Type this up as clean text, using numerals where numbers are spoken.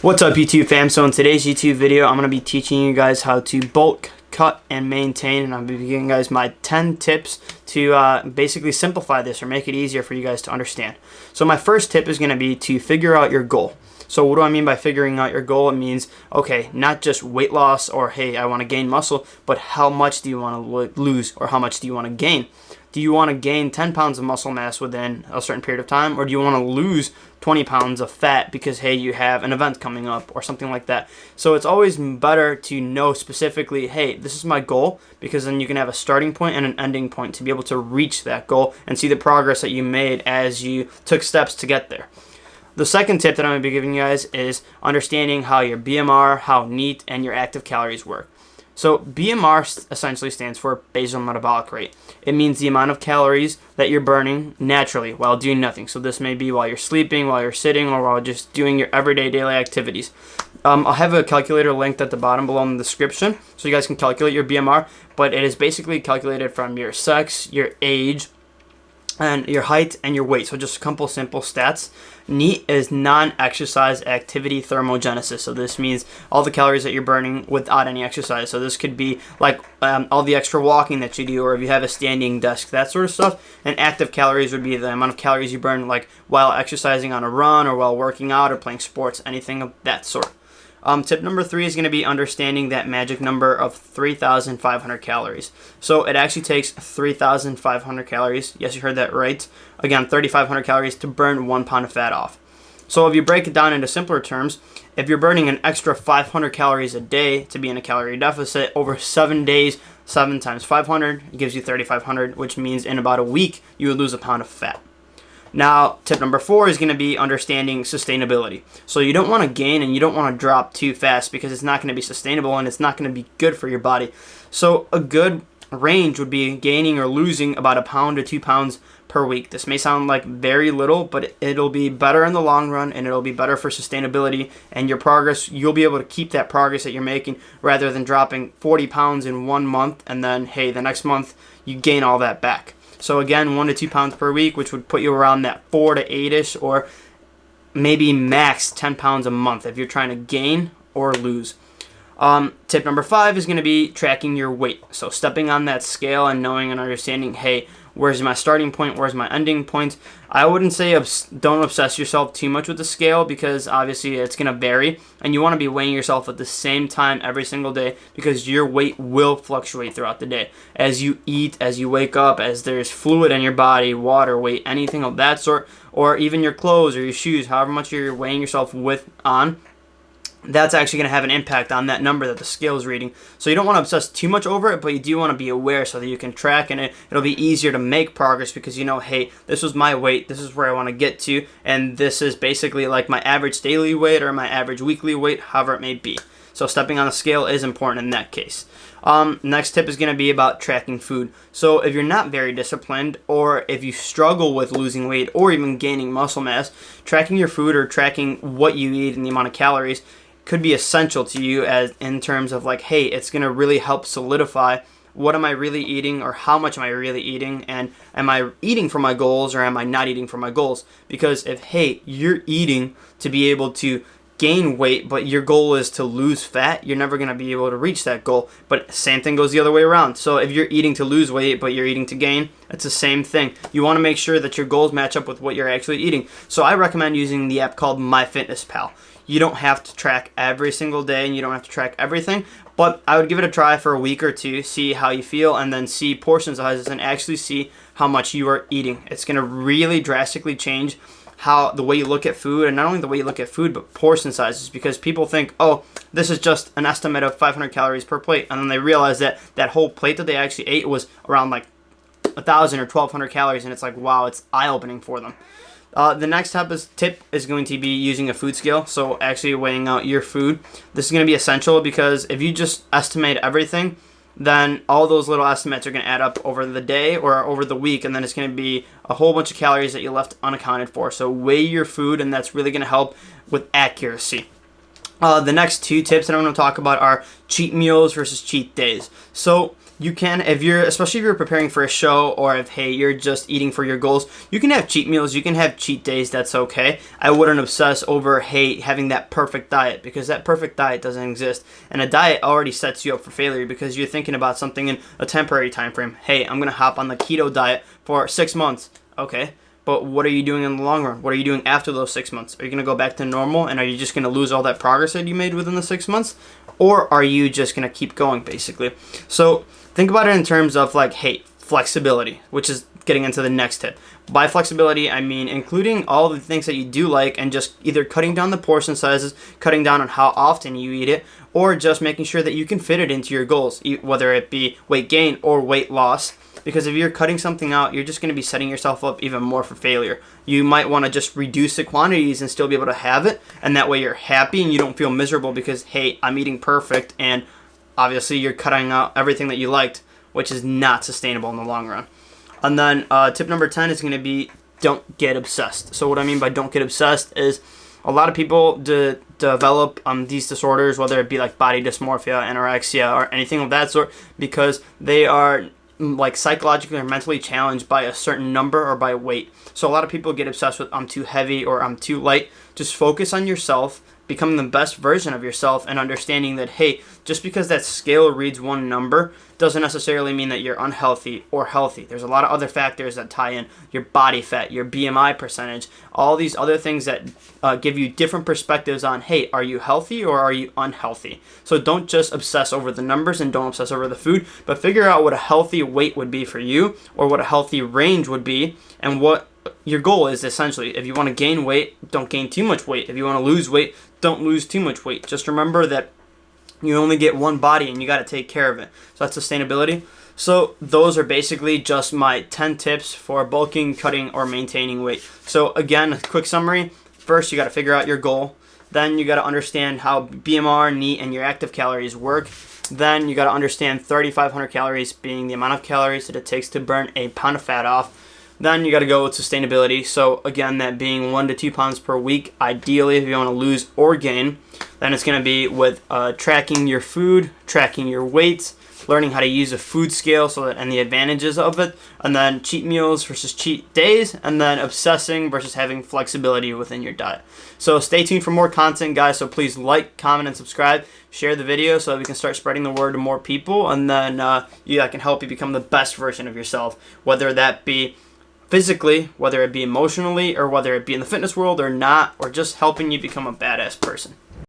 What's up, YouTube fam? So in today's YouTube video, I'm going to be teaching you guys how to bulk, cut, and maintain, and I'll be giving you guys my 10 tips to basically simplify this or make it easier for you guys to understand. So my first tip is going to be to figure out your goal. So what do I mean by figuring out your goal? It means, okay, not just weight loss or, hey, I want to gain muscle, but how much do you want to lose or how much do you want to gain? Do you want to gain 10 pounds of muscle mass within a certain period of time, or do you want to lose 20 pounds of fat because, hey, you have an event coming up or something like that? So it's always better to know specifically, hey, this is my goal, because then you can have a starting point and an ending point to be able to reach that goal and see the progress that you made as you took steps to get there. The second tip that I'm going to be giving you guys is understanding how your BMR, how NEAT, and your active calories work. So BMR essentially stands for basal metabolic rate. It means the amount of calories that you're burning naturally while doing nothing. So this may be while you're sleeping, while you're sitting, or while just doing your everyday daily activities. I'll have a calculator linked at the bottom below in the description so you guys can calculate your BMR, but it is basically calculated from your sex, your age, and your height and your weight. So just a couple simple stats. NEAT is non-exercise activity thermogenesis. So this means all the calories that you're burning without any exercise. So this could be like all the extra walking that you do, or if you have a standing desk, that sort of stuff. And active calories would be the amount of calories you burn like while exercising on a run or while working out or playing sports, anything of that sort. Tip number 3 is going to be understanding that magic number of 3,500 calories. So it actually takes 3,500 calories. Yes, you heard that right. Again, 3,500 calories to burn 1 pound of fat off. So if you break it down into simpler terms, if you're burning an extra 500 calories a day to be in a calorie deficit over 7 days, 7 times 500 gives you 3,500, which means in about a week you would lose a pound of fat. Now, tip number 4 is going to be understanding sustainability. So you don't want to gain and you don't want to drop too fast because it's not going to be sustainable and it's not going to be good for your body. So a good range would be gaining or losing about 1 pound to 2 pounds per week. This may sound like very little, but it'll be better in the long run and it'll be better for sustainability and your progress. You'll be able to keep that progress that you're making rather than dropping 40 pounds in 1 month and then, hey, the next month you gain all that back. So again, 1 to 2 pounds per week, which would put you around that 4 to 8-ish, or maybe max 10 pounds a month if you're trying to gain or lose. Tip number 5 is going to be tracking your weight. So stepping on that scale and knowing and understanding, hey, where's my starting point, where's my ending point. I wouldn't say don't obsess yourself too much with the scale because obviously it's going to vary and you want to be weighing yourself at the same time every single day because your weight will fluctuate throughout the day. As you eat, as you wake up, as there's fluid in your body, water, weight, anything of that sort, or even your clothes or your shoes, however much you're weighing yourself on, that's actually going to have an impact on that number that the scale is reading. So you don't want to obsess too much over it, but you do want to be aware so that you can track, and it'll be easier to make progress because you know, hey, this was my weight, this is where I want to get to, and this is basically like my average daily weight or my average weekly weight, however it may be. So stepping on the scale is important in that case. Next tip is going to be about tracking food. So if you're not very disciplined, or if you struggle with losing weight or even gaining muscle mass, tracking your food or tracking what you eat and the amount of calories could be essential to you as in terms of like, hey, it's going to really help solidify what am I really eating or how much am I really eating, and am I eating for my goals or am I not eating for my goals? Because if, hey, you're eating to be able to gain weight, but your goal is to lose fat, you're never going to be able to reach that goal. But same thing goes the other way around. So if you're eating to lose weight, but you're eating to gain, it's the same thing. You want to make sure that your goals match up with what you're actually eating. So I recommend using the app called MyFitnessPal. You don't have to track every single day and you don't have to track everything, but I would give it a try for a week or two, see how you feel, and then see portion sizes and actually see how much you are eating. It's going to really drastically change how the way you look at food, and not only the way you look at food, but portion sizes, because people think, oh, this is just an estimate of 500 calories per plate, and then they realize that that whole plate that they actually ate was around like 1,000 or 1,200 calories, and it's like, wow, it's eye-opening for them. The next tip is going to be using a food scale, so actually weighing out your food. This is going to be essential because if you just estimate everything, then all those little estimates are going to add up over the day or over the week, and then it's going to be a whole bunch of calories that you left unaccounted for. So weigh your food, and that's really going to help with accuracy. The next 2 tips that I'm going to talk about are cheat meals versus cheat days. So you can, especially if you're preparing for a show, or if, hey, you're just eating for your goals, you can have cheat meals, you can have cheat days, that's okay. I wouldn't obsess over, hey, having that perfect diet, because that perfect diet doesn't exist. And a diet already sets you up for failure because you're thinking about something in a temporary time frame. Hey, I'm going to hop on the keto diet for 6 months. Okay. But what are you doing in the long run? What are you doing after those 6 months? Are you going to go back to normal, and are you just going to lose all that progress that you made within the 6 months? Or are you just going to keep going, basically? So think about it in terms of like, hey, flexibility, which is getting into the next tip. By flexibility, I mean including all the things that you do like, and just either cutting down the portion sizes, cutting down on how often you eat it, or just making sure that you can fit it into your goals, whether it be weight gain or weight loss. Because if you're cutting something out, you're just going to be setting yourself up even more for failure. You might want to just reduce the quantities and still be able to have it, and that way you're happy and you don't feel miserable because, hey, I'm eating perfect, and obviously you're cutting out everything that you liked, which is not sustainable in the long run. And then tip number 10 is going to be don't get obsessed. So what I mean by don't get obsessed is a lot of people develop these disorders, whether it be like body dysmorphia, anorexia, or anything of that sort, because they are like psychologically or mentally challenged by a certain number or by weight. So a lot of people get obsessed with I'm too heavy or I'm too light. Just focus on yourself, becoming the best version of yourself, and understanding that, hey, just because that scale reads one number doesn't necessarily mean that you're unhealthy or healthy. There's a lot of other factors that tie in: your body fat, your BMI percentage, all these other things that give you different perspectives on, hey, are you healthy or are you unhealthy? So don't just obsess over the numbers and don't obsess over the food, but figure out what a healthy weight would be for you, or what a healthy range would be, and what your goal is essentially. If you want to gain weight, don't gain too much weight. If you want to lose weight, don't lose too much weight. Just remember that you only get one body and you got to take care of it. So that's sustainability. So those are basically just my 10 tips for bulking, cutting, or maintaining weight. So again, a quick summary. First, you got to figure out your goal. Then you got to understand how BMR, NEAT, and your active calories work. Then you got to understand 3,500 calories being the amount of calories that it takes to burn a pound of fat off. Then you got to go with sustainability. So again, that being 1 to 2 pounds per week, ideally, if you want to lose or gain. Then it's going to be with tracking your food, tracking your weights, learning how to use a food scale and the advantages of it, and then cheat meals versus cheat days, and then obsessing versus having flexibility within your diet. So stay tuned for more content, guys. So please like, comment, and subscribe. Share the video so that we can start spreading the word to more people, and then that can help you become the best version of yourself, whether that be physically, whether it be emotionally, or whether it be in the fitness world or not, or just helping you become a badass person.